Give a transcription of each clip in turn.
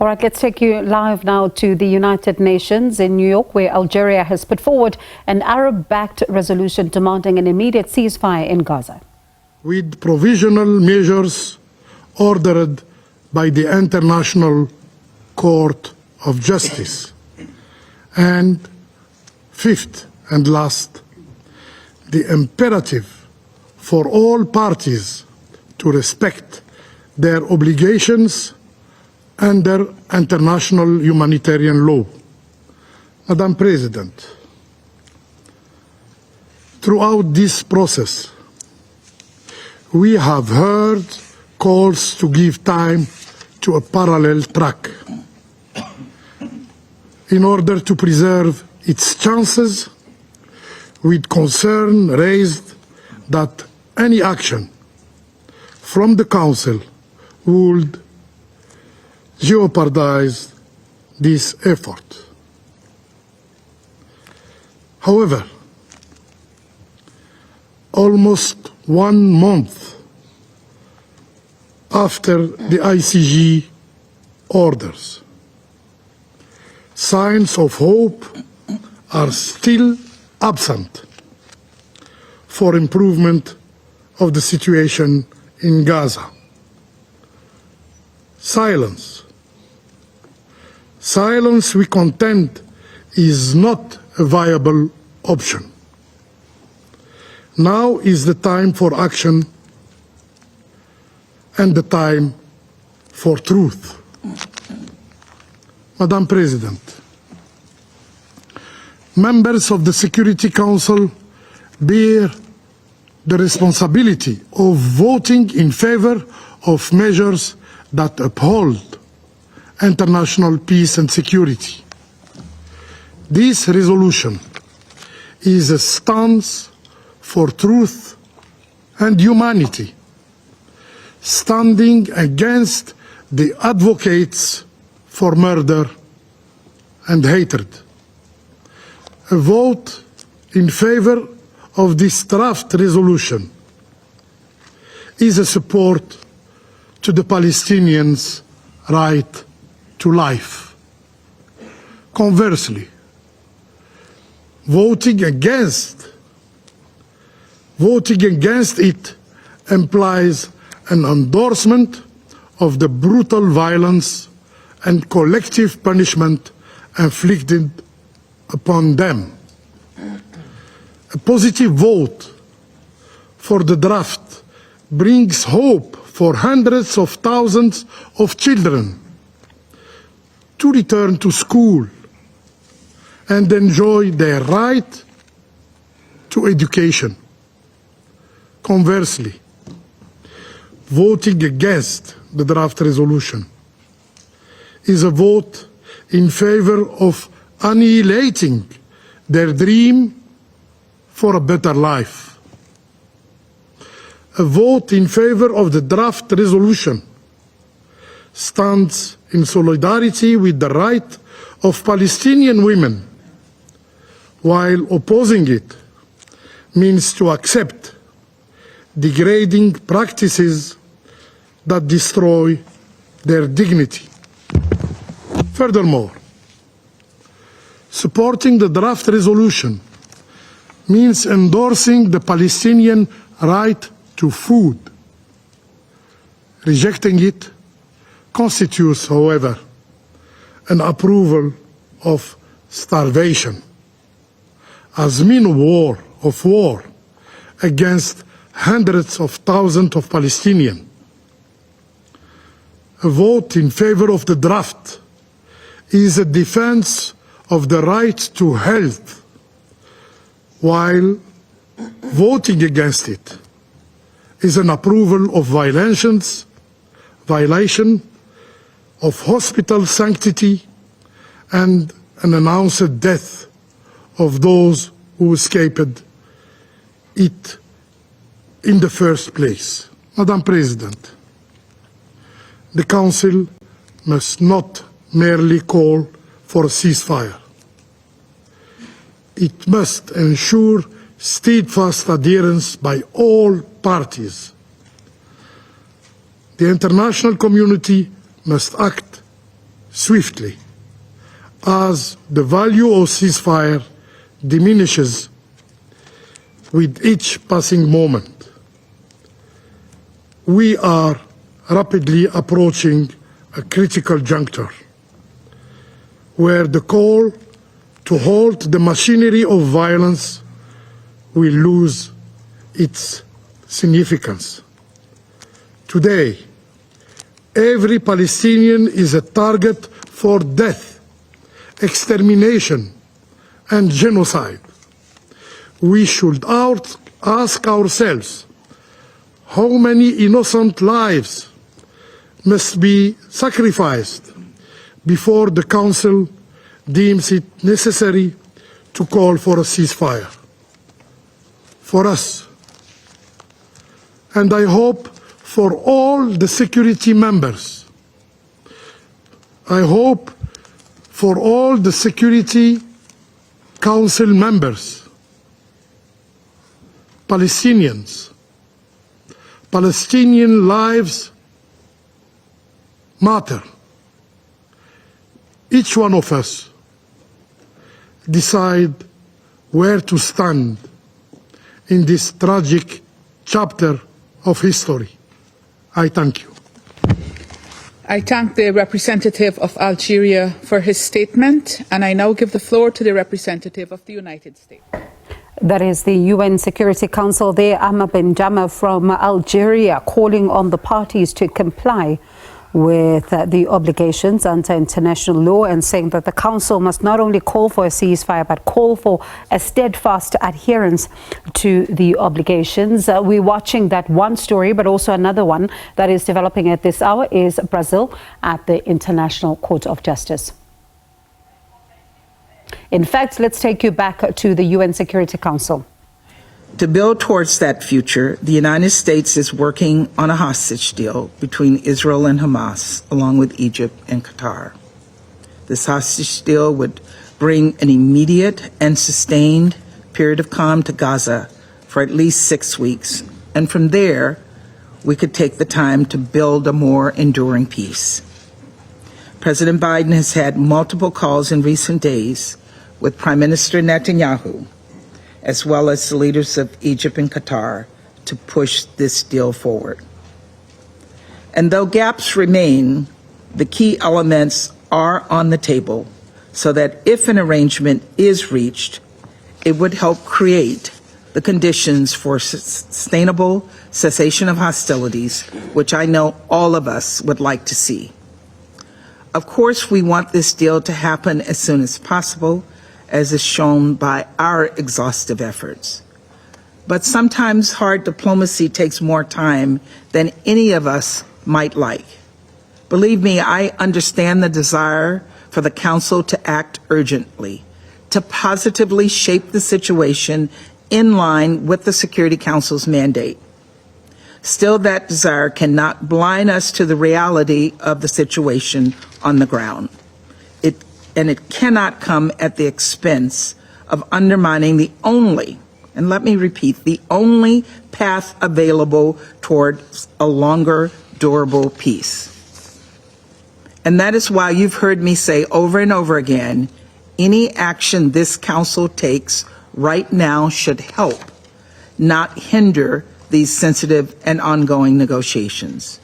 All right, let's take you live now to the United Nations in New York, where Algeria has put forward an Arab-backed resolution demanding an immediate ceasefire in Gaza. With provisional measures ordered by the International Court of Justice. And fifth and last, the imperative for all parties to respect their obligations under international humanitarian law. Madam President, throughout this process, we have heard calls to give time to a parallel track in order to preserve its chances, with concern raised that any action from the Council would jeopardize this effort. However, almost 1 month after the ICG orders, signs of hope are still absent for improvement of the situation in Gaza. Silence, we contend, is not a viable option. Now is the time for action and the time for truth. Madam President, members of the Security Council bear the responsibility of voting in favor of measures that uphold international peace and security. This resolution is a stance for truth and humanity, standing against the advocates for murder and hatred. A vote in favor of this draft resolution is a support to the Palestinians' right to life. Conversely, voting against it implies an endorsement of the brutal violence and collective punishment inflicted upon them. A positive vote for the draft brings hope for hundreds of thousands of children to return to school and enjoy their right to education. Conversely, voting against the draft resolution is a vote in favor of annihilating their dream for a better life. A vote in favor of the draft resolution stands in solidarity with the right of Palestinian women, while opposing it means to accept degrading practices that destroy their dignity. Furthermore, supporting the draft resolution means endorsing the Palestinian right to food. Rejecting it constitutes, however, an approval of starvation as mean of war against hundreds of thousands of Palestinians. A vote in favor of the draft is a defense of the right to health, while voting against it is an approval of violation of hospital sanctity and an announced death of those who escaped it in the first place. Madam President, the Council must not merely call for a ceasefire. It must ensure steadfast adherence by all parties. The international community must act swiftly as the value of ceasefire diminishes with each passing moment. We are rapidly approaching a critical juncture where the call to halt the machinery of violence will lose its significance. Today, every Palestinian is a target for death, extermination, and genocide. We should ask ourselves how many innocent lives must be sacrificed before the Council deems it necessary to call for a ceasefire. For us, and I hope for all the security members, I hope for all the Security Council members, Palestinians, Palestinian lives matter. Each one of us decide where to stand in this tragic chapter of history. I thank you. I thank the representative of Algeria for his statement, and I now give the floor to the representative of the United States. That is the UN Security Council there, Amar Bendjama from Algeria, calling on the parties to comply with the obligations under international law and saying that the Council must not only call for a ceasefire but call for a steadfast adherence to the obligations. We're watching that one story, but also another one that is developing at this hour is Brazil at the International Court of Justice. In fact, let's take you back to the UN Security Council. To build towards that future, the United States is working on a hostage deal between Israel and Hamas, along with Egypt and Qatar. This hostage deal would bring an immediate and sustained period of calm to Gaza for at least 6 weeks, and from there, we could take the time to build a more enduring peace. President Biden has had multiple calls in recent days with Prime Minister Netanyahu, as well as the leaders of Egypt and Qatar, to push this deal forward. And though gaps remain, the key elements are on the table so that if an arrangement is reached, it would help create the conditions for sustainable cessation of hostilities, which I know all of us would like to see. Of course, we want this deal to happen as soon as possible, as is shown by our exhaustive efforts. But sometimes hard diplomacy takes more time than any of us might like. Believe me, I understand the desire for the Council to act urgently, to positively shape the situation in line with the Security Council's mandate. Still, that desire cannot blind us to the reality of the situation on the ground. And it cannot come at the expense of undermining the only, and let me repeat, the only path available towards a longer, durable peace. And that is why you've heard me say over and over again, any action this Council takes right now should help, not hinder these sensitive and ongoing negotiations.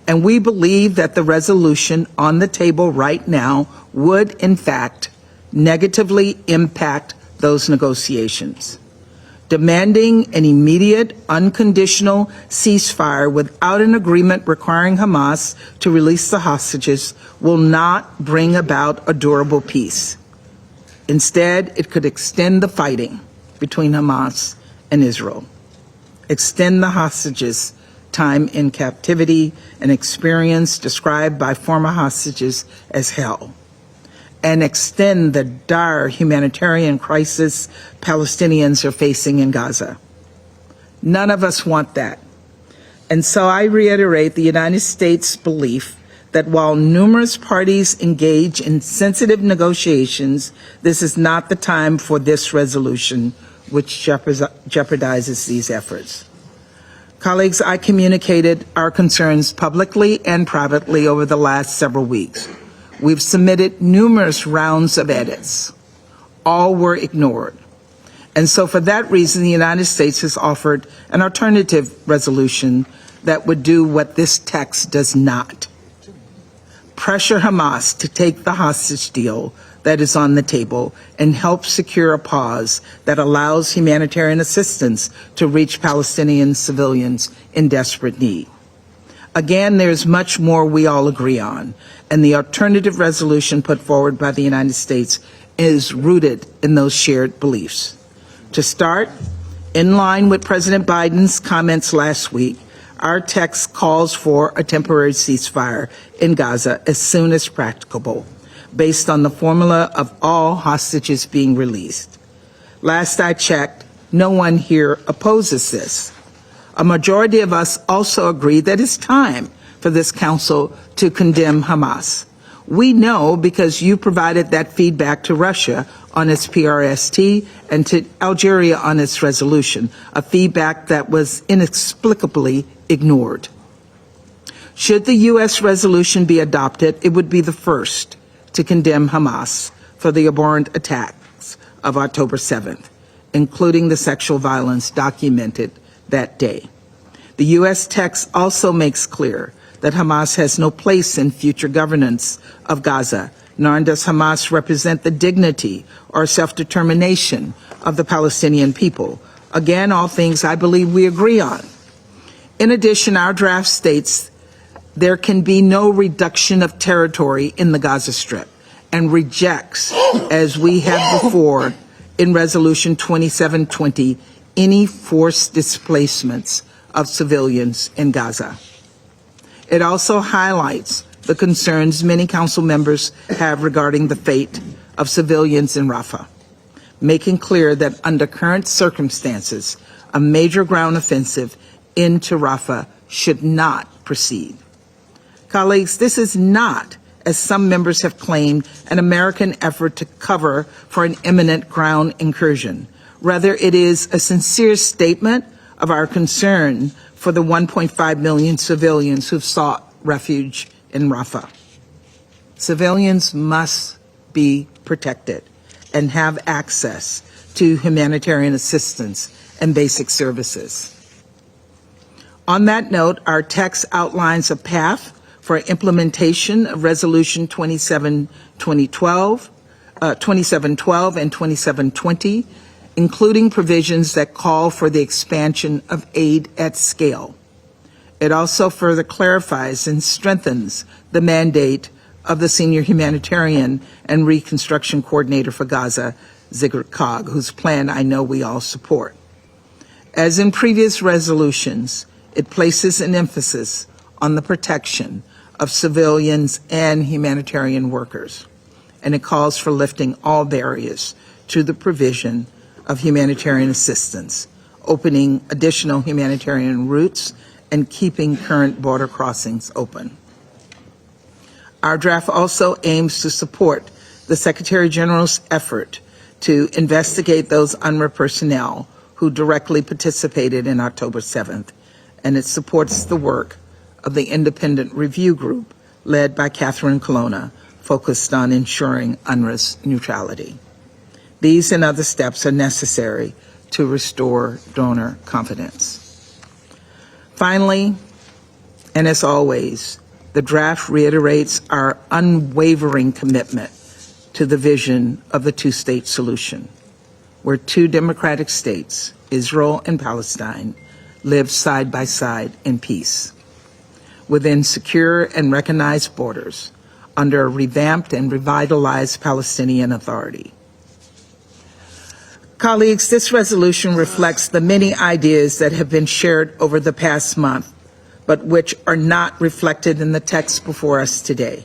And we believe that the resolution on the table right now would, in fact, negatively impact those negotiations. Demanding an immediate, unconditional ceasefire without an agreement requiring Hamas to release the hostages will not bring about a durable peace. Instead, it could extend the fighting between Hamas and Israel, extend the hostages' time in captivity, an experience described by former hostages as hell, and extend the dire humanitarian crisis Palestinians are facing in Gaza. None of us want that. And so I reiterate the United States' belief that while numerous parties engage in sensitive negotiations, this is not the time for this resolution, which jeopardizes these efforts. Colleagues, I communicated our concerns publicly and privately over the last several weeks. We've submitted numerous rounds of edits. All were ignored. And so for that reason, the United States has offered an alternative resolution that would do what this text does not. Pressure Hamas to take the hostage deal that is on the table and help secure a pause that allows humanitarian assistance to reach Palestinian civilians in desperate need. Again, there's much more we all agree on, and the alternative resolution put forward by the United States is rooted in those shared beliefs. To start, in line with President Biden's comments last week, our text calls for a temporary ceasefire in Gaza as soon as practicable, based on the formula of all hostages being released. Last I checked, no one here opposes this. A majority of us also agree that it's time for this council to condemn Hamas. We know because you provided that feedback to Russia on its PRST and to Algeria on its resolution, a feedback that was inexplicably ignored. Should the U.S. resolution be adopted, it would be the first to condemn Hamas for the abhorrent attacks of October 7th, including the sexual violence documented that day. The U.S. text also makes clear that Hamas has no place in future governance of Gaza, nor does Hamas represent the dignity or self-determination of the Palestinian people. Again, all things I believe we agree on. In addition, our draft states there can be no reduction of territory in the Gaza Strip and rejects, as we have before in Resolution 2720, any forced displacements of civilians in Gaza. It also highlights the concerns many council members have regarding the fate of civilians in Rafah, making clear that under current circumstances, a major ground offensive into Rafah should not proceed. Colleagues, this is not, as some members have claimed, an American effort to cover for an imminent ground incursion. Rather, it is a sincere statement of our concern for the 1.5 million civilians who've sought refuge in Rafah. Civilians must be protected and have access to humanitarian assistance and basic services. On that note, our text outlines a path for implementation of Resolution 2712 and 2720, including provisions that call for the expansion of aid at scale. It also further clarifies and strengthens the mandate of the Senior Humanitarian and Reconstruction Coordinator for Gaza, Sigrid Kaag, whose plan I know we all support. As in previous resolutions, it places an emphasis on the protection of civilians and humanitarian workers, and it calls for lifting all barriers to the provision of humanitarian assistance, opening additional humanitarian routes, and keeping current border crossings open. Our draft also aims to support the Secretary General's effort to investigate those UNRWA personnel who directly participated in October 7th, and it supports the work of the independent review group led by Catherine Colonna, focused on ensuring UNRWA's neutrality. These and other steps are necessary to restore donor confidence. Finally, and as always, the draft reiterates our unwavering commitment to the vision of the two-state solution, where two democratic states, Israel and Palestine, live side by side in peace, within secure and recognized borders, under a revamped and revitalized Palestinian Authority. Colleagues, this resolution reflects the many ideas that have been shared over the past month, but which are not reflected in the text before us today.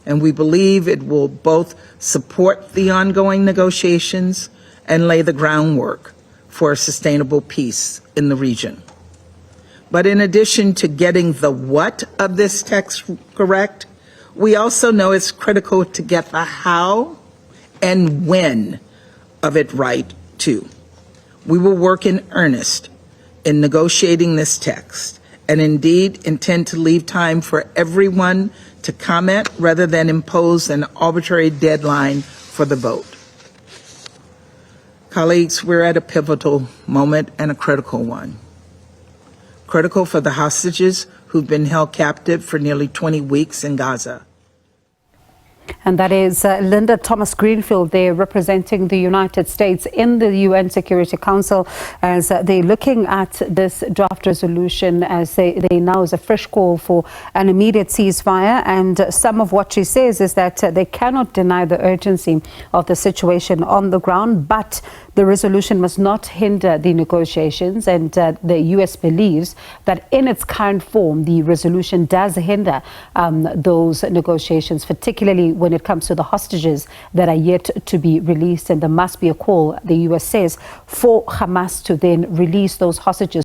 And we believe it will both support the ongoing negotiations and lay the groundwork for a sustainable peace in the region. But in addition to getting the what of this text correct, we also know it's critical to get the how and when of it right, too. We will work in earnest in negotiating this text and indeed intend to leave time for everyone to comment rather than impose an arbitrary deadline for the vote. Colleagues, we're at a pivotal moment and a critical one. Critical for the hostages who've been held captive for nearly 20 weeks in Gaza. And that is Linda Thomas-Greenfield there representing the United States in the UN Security Council as they're looking at this draft resolution as they now is a fresh call for an immediate ceasefire. And some of what she says is that they cannot deny the urgency of the situation on the ground, but the resolution must not hinder the negotiations. And the US believes that in its current form, the resolution does hinder those negotiations, particularly when it comes to the hostages that are yet to be released. And there must be a call, the US says, for Hamas to then release those hostages